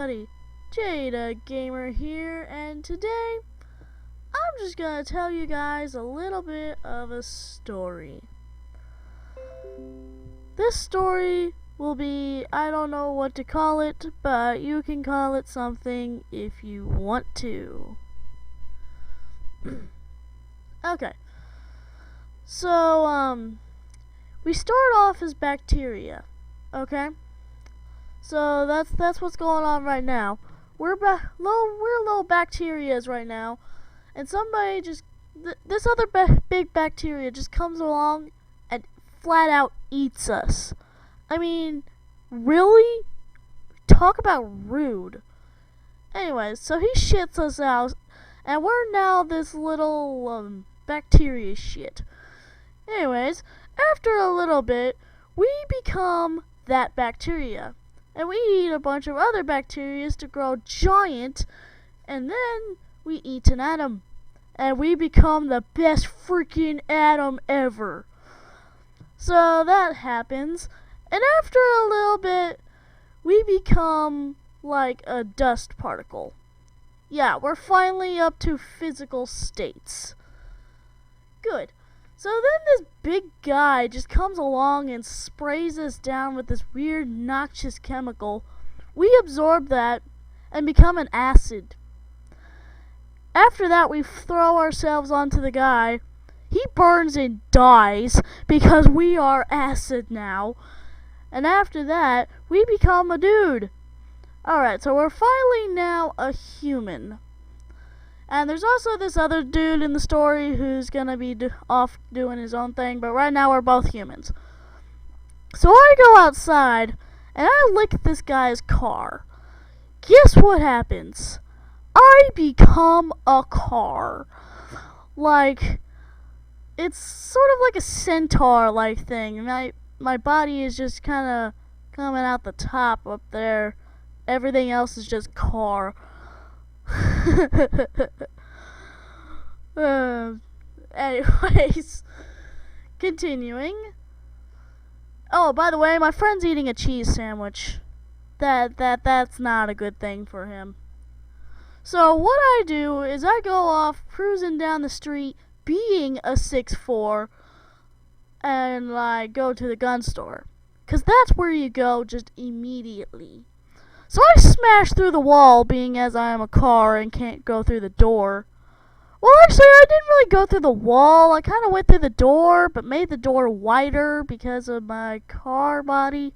Buddy, Jada Gamer here, and today I'm just gonna tell you guys a little bit of a story. This story will be, I don't know what to call it, but you can call it something if you want to. Okay, so we start off as bacteria, okay? So that's what's going on right now. We're little bacterias right now, and somebody this other big bacteria just comes along and flat out eats us. I mean, really? Talk about rude. Anyways, so he shits us out, and we're now this little bacteria shit. Anyways, after a little bit, we become that bacteria. And we eat a bunch of other bacteria to grow giant, and then we eat an atom. And we become the best freaking atom ever. So that happens, and after a little bit, we become like a dust particle. Yeah, we're finally up to physical states. Good. So then this big guy just comes along and sprays us down with this weird noxious chemical. We absorb that and become an acid. After that, we throw ourselves onto the guy. He burns and dies because we are acid now. And after that, we become a dude. Alright, so we're finally now a human. And there's also this other dude in the story who's gonna be off doing his own thing, but right now we're both humans. So I go outside, and I lick this guy's car. Guess what happens? I become a car. Like, it's sort of like a centaur-like thing. My body is just kinda coming out the top up there. Everything else is just car. Anyways, continuing. Oh, by the way, my friend's eating a cheese sandwich. That's not a good thing for him. So what I do is I go off cruising down the street, being a 6'4", and like go to the gun store, 'cause that's where you go just immediately. So I smash through the wall, being as I am a car and can't go through the door. Well, actually, I didn't really go through the wall. I kind of went through the door, but made the door wider because of my car body.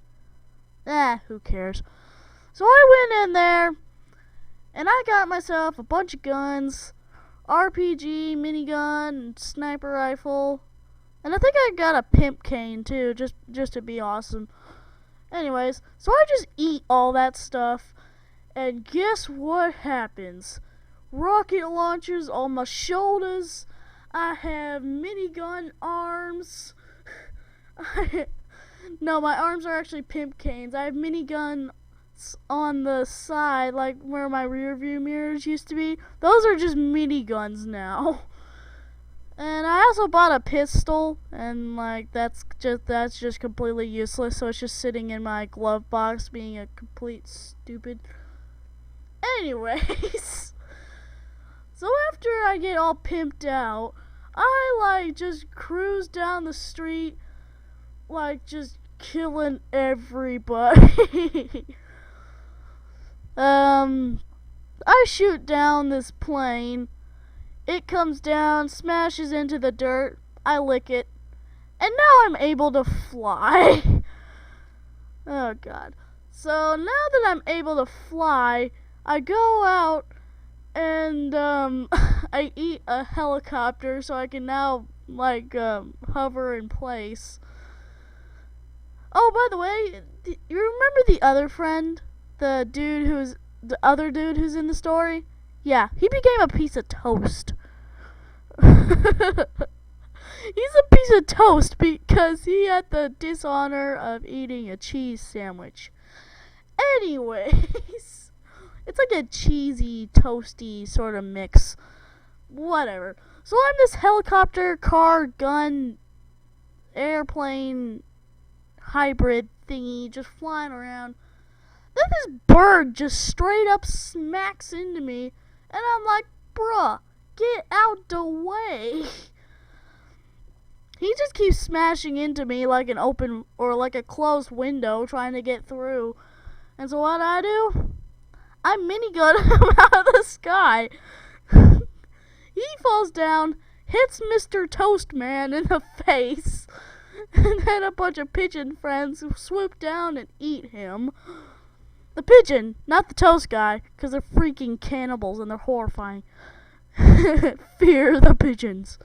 Who cares? So I went in there, and I got myself a bunch of guns, RPG, minigun, sniper rifle, and I think I got a pimp cane too, just to be awesome. Anyways, so I just eat all that stuff, and guess what happens? Rocket launchers on my shoulders. I have minigun arms. No, my arms are actually pimp canes. I have miniguns on the side, like where my rear view mirrors used to be. Those are just miniguns now. And I also bought a pistol, and like that's just completely useless, so it's just sitting in my glove box being a complete stupid. Anyways, so after I get all pimped out, I like just cruise down the street like just killing everybody. I shoot down this plane. It comes down, smashes into the dirt, I lick it, and now I'm able to fly. Oh god. So now that I'm able to fly, I go out and I eat a helicopter so I can now like hover in place. Oh, by the way, you remember the other friend? The other dude who's in the story? Yeah, he became a piece of toast. He's a piece of toast because he had the dishonor of eating a cheese sandwich. Anyways, it's like a cheesy, toasty sort of mix. Whatever. So I'm this helicopter, car, gun, airplane, hybrid thingy just flying around. Then this bird just straight up smacks into me, and I'm like, bruh, get out the way. He just keeps smashing into me like an open or like a closed window trying to get through. And so what do? I minigun him out of the sky. He falls down, hits Mr. Toastman in the face, and then a bunch of pigeon friends swoop down and eat him. The pigeon, not the toast guy, because they're freaking cannibals and they're horrifying. Fear the pigeons.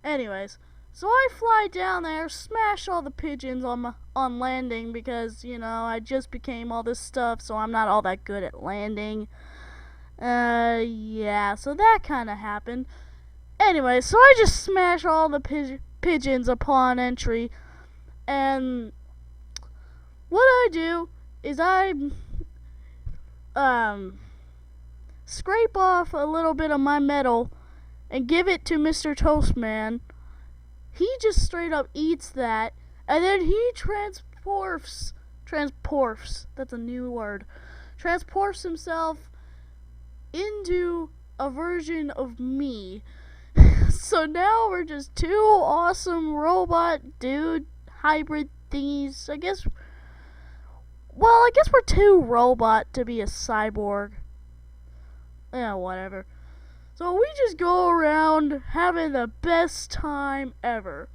Anyways, so I fly down there, smash all the pigeons on landing because, you know, I just became all this stuff, so I'm not all that good at landing. Yeah, so that kind of happened. Anyway, so I just smash all the pigeons upon entry, and what I do is I scrape off a little bit of my metal and give it to Mr. Toastman. He just straight up eats that, and then he transports, that's a new word, transports himself into a version of me. So now we're just two awesome robot dude hybrid thingies. I guess we're too robot to be a cyborg. Yeah, whatever. So we just go around having the best time ever.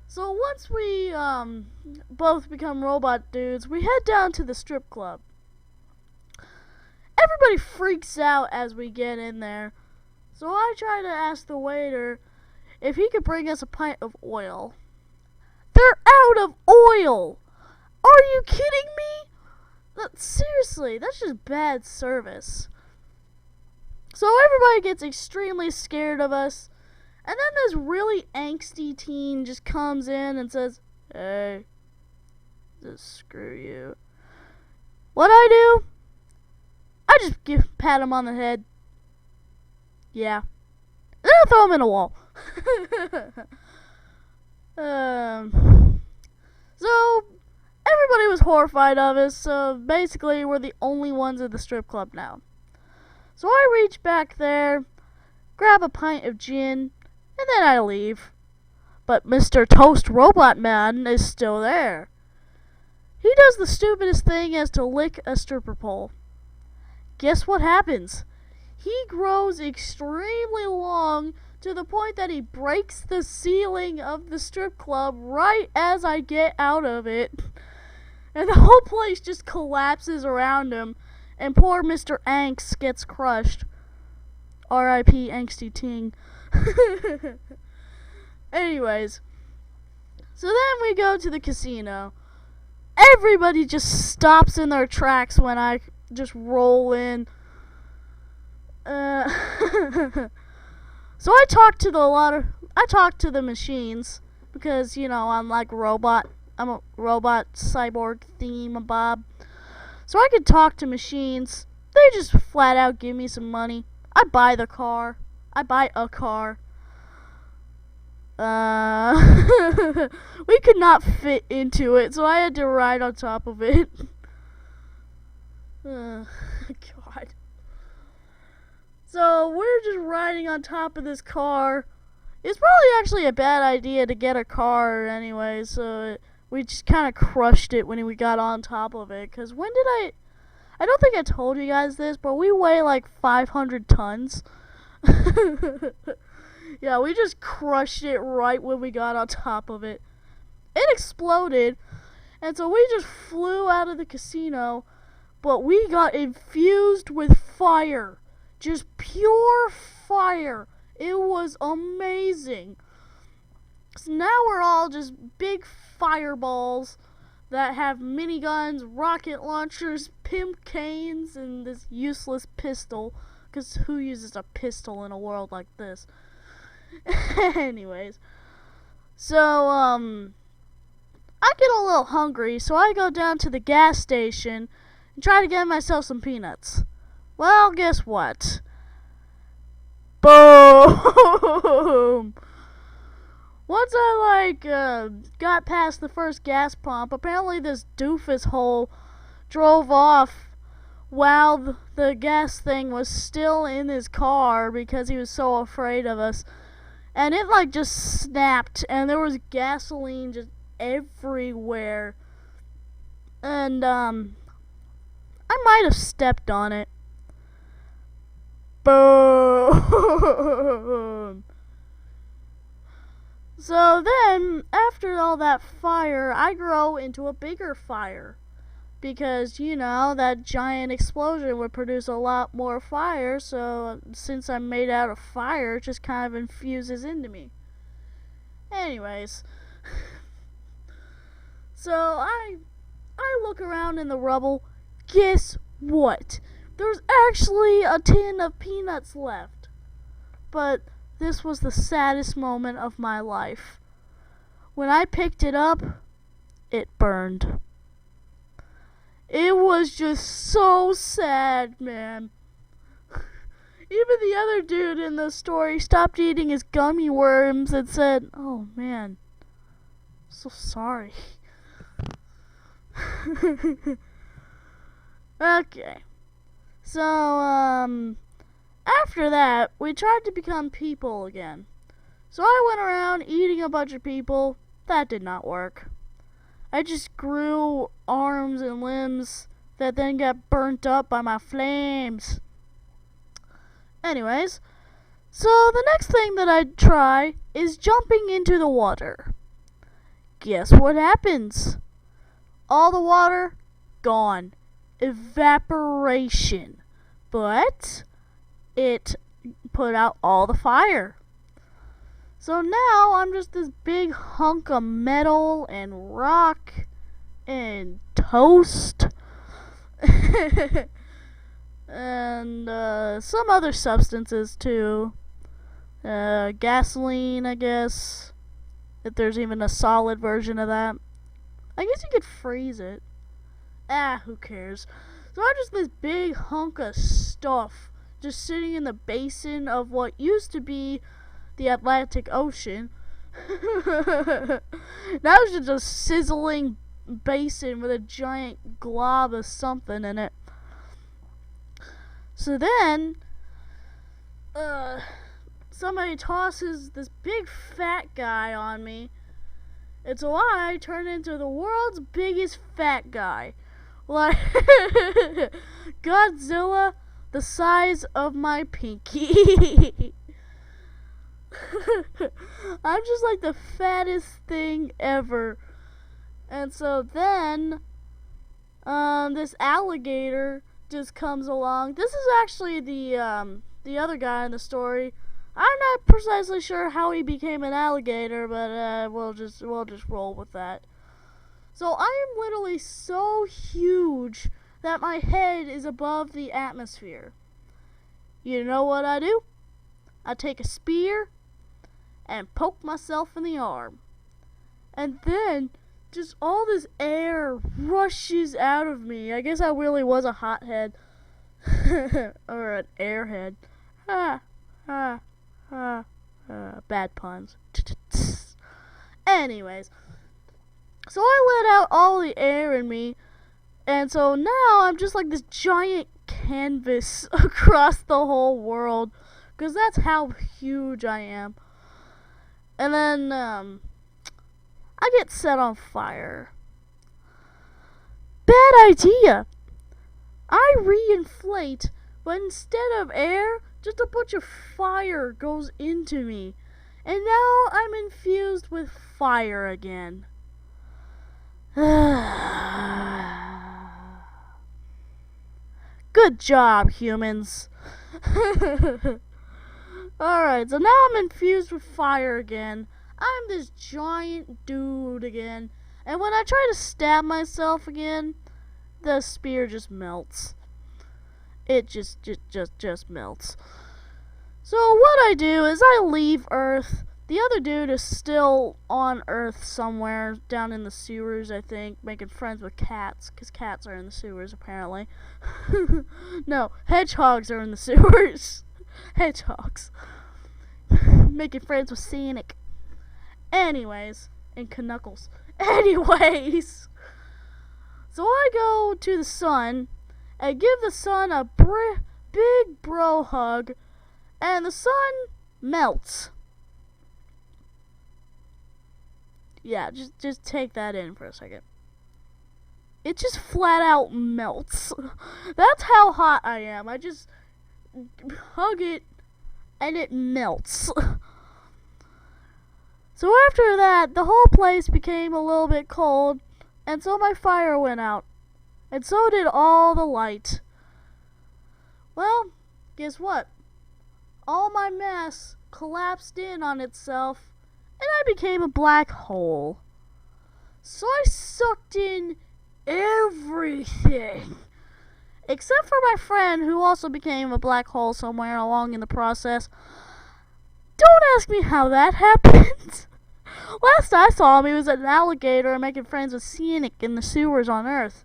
So once we both become robot dudes, we head down to the strip club. Everybody freaks out as we get in there. So I try to ask the waiter if he could bring us a pint of oil. They're out of oil! Are you kidding me? Seriously, that's just bad service. So everybody gets extremely scared of us. And then this really angsty teen just comes in and says, "Hey, just screw you." What I do? I just pat him on the head. Yeah. Then I throw him in a wall. So everybody was horrified of us, so basically we're the only ones at the strip club now. So I reach back there, grab a pint of gin, and then I leave. But Mr. Toast Robot Man is still there. He does the stupidest thing as to lick a stripper pole. Guess what happens? He grows extremely long to the point that he breaks the ceiling of the strip club right as I get out of it. And the whole place just collapses around him, and poor Mr. Angst gets crushed. R.I.P. Angsty Ting. Anyways, so then we go to the casino. Everybody just stops in their tracks when I just roll in. So I talk to the machines because, you know, I'm a robot cyborg thingamabob. So I could talk to machines. They just flat out give me some money. I buy a car. We could not fit into it, so I had to ride on top of it. God. So we're just riding on top of this car. It's probably actually a bad idea to get a car anyway, so we just kind of crushed it when we got on top of it. Because when did I don't think I told you guys this, but we weigh like 500 tons. Yeah, we just crushed it right when we got on top of it. It exploded, and so we just flew out of the casino, but we got infused with fire. Just pure fire. It was amazing. So now we're all just big fireballs that have miniguns, rocket launchers, pimp canes, and this useless pistol. Because who uses a pistol in a world like this? Anyways. So, I get a little hungry, so I go down to the gas station and try to get myself some peanuts. Well, guess what? Boom! Once I got past the first gas pump, apparently this doofus hole drove off while the gas thing was still in his car because he was so afraid of us. And it like just snapped, and there was gasoline just everywhere. And I might have stepped on it. Boom. So then, after all that fire, I grow into a bigger fire. Because, you know, that giant explosion would produce a lot more fire, so since I'm made out of fire, it just kind of infuses into me. Anyways, so I look around in the rubble. Guess what? There's actually a tin of peanuts left. But this was the saddest moment of my life. When I picked it up, it burned. It was just so sad, man. Even the other dude in the story stopped eating his gummy worms and said, "Oh man, so sorry." Okay. So, after that, we tried to become people again. So I went around eating a bunch of people. That did not work. I just grew arms and limbs that then got burnt up by my flames. Anyways, so the next thing that I'd try is jumping into the water. Guess what happens? All the water, gone. Evaporation. But it put out all the fire. So now I'm just this big hunk of metal and rock and toast and some other substances too. Gasoline, I guess, if there's even a solid version of that. I guess you could freeze it. Who cares? So I'm just this big hunk of stuff just sitting in the basin of what used to be the Atlantic Ocean. Now it's just a sizzling basin with a giant glob of something in it. So then, somebody tosses this big fat guy on me, and so I turn into the world's biggest fat guy. Like, Godzilla the size of my pinky. I'm just like the fattest thing ever. And so then this alligator just comes along. This is actually the other guy in the story. I'm not precisely sure how he became an alligator, but we'll just roll with that. So I am literally so huge that my head is above the atmosphere. You know what I do? I take a spear and poke myself in the arm. And then just all this air rushes out of me. I guess I really was a hothead. Or an airhead. Bad puns. Anyways. So I let out all the air in me. And so now I'm just like this giant canvas across the whole world. Because that's how huge I am. And then, I get set on fire. Bad idea! I reinflate, but instead of air, just a bunch of fire goes into me. And now I'm infused with fire again. Good job, humans. Alright, so now I'm infused with fire again. I'm this giant dude again. And when I try to stab myself again, the spear just melts. It just melts. So what I do is I leave Earth. The other dude is still on Earth somewhere, down in the sewers, I think, making friends with cats, because cats are in the sewers, apparently. No, hedgehogs are in the sewers. Hedgehogs. Making friends with Sonic. Anyways, and Knuckles. Anyways. So I go to the sun and give the sun a big bro hug, and the sun melts. Yeah, just take that in for a second. It just flat out melts. That's how hot I am. I just hug it and it melts. So after that, the whole place became a little bit cold, and so my fire went out. And so did all the light. Well, guess what? All my mass collapsed in on itself, and I became a black hole. So I sucked in everything. Except for my friend, who also became a black hole somewhere along in the process. Don't ask me how that happened. Last I saw him, he was an alligator making friends with Scenic in the sewers on Earth.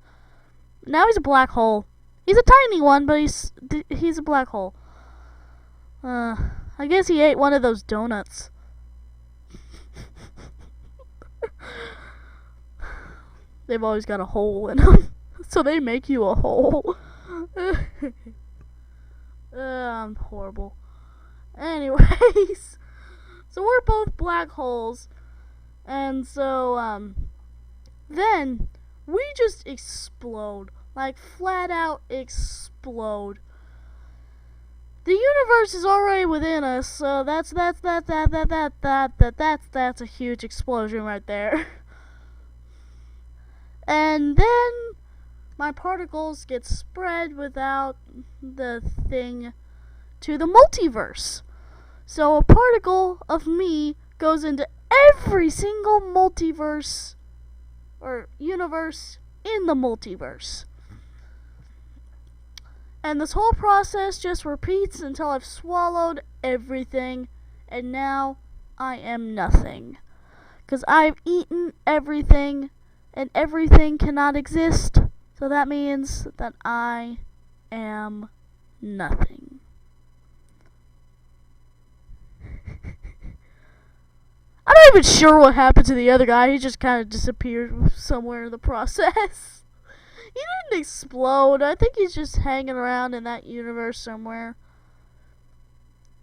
Now he's a black hole. He's a tiny one, but he's a black hole. I guess he ate one of those donuts. They've always got a hole in them, so they make you a hole. I'm horrible. Anyways, so we're both black holes, and so then we just explode, like flat out explode. The universe is already within us, so that's a huge explosion right there. And then my particles get spread without the thing to the multiverse. So a particle of me goes into every single multiverse or universe in the multiverse. And this whole process just repeats until I've swallowed everything, and now I am nothing. 'Cause I've eaten everything, and everything cannot exist. So that means that I am nothing. I'm not even sure what happened to the other guy. He just kind of disappeared somewhere in the process. He didn't explode. I think he's just hanging around in that universe somewhere.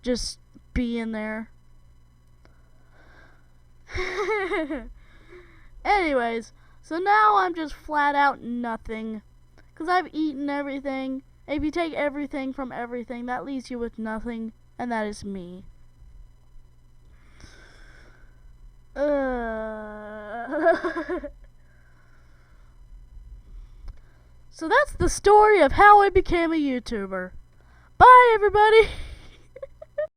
Just being there. Anyways, so now I'm just flat out nothing. 'Cause I've eaten everything. If you take everything from everything, that leaves you with nothing. And that is me. So that's the story of how I became a YouTuber. Bye, everybody.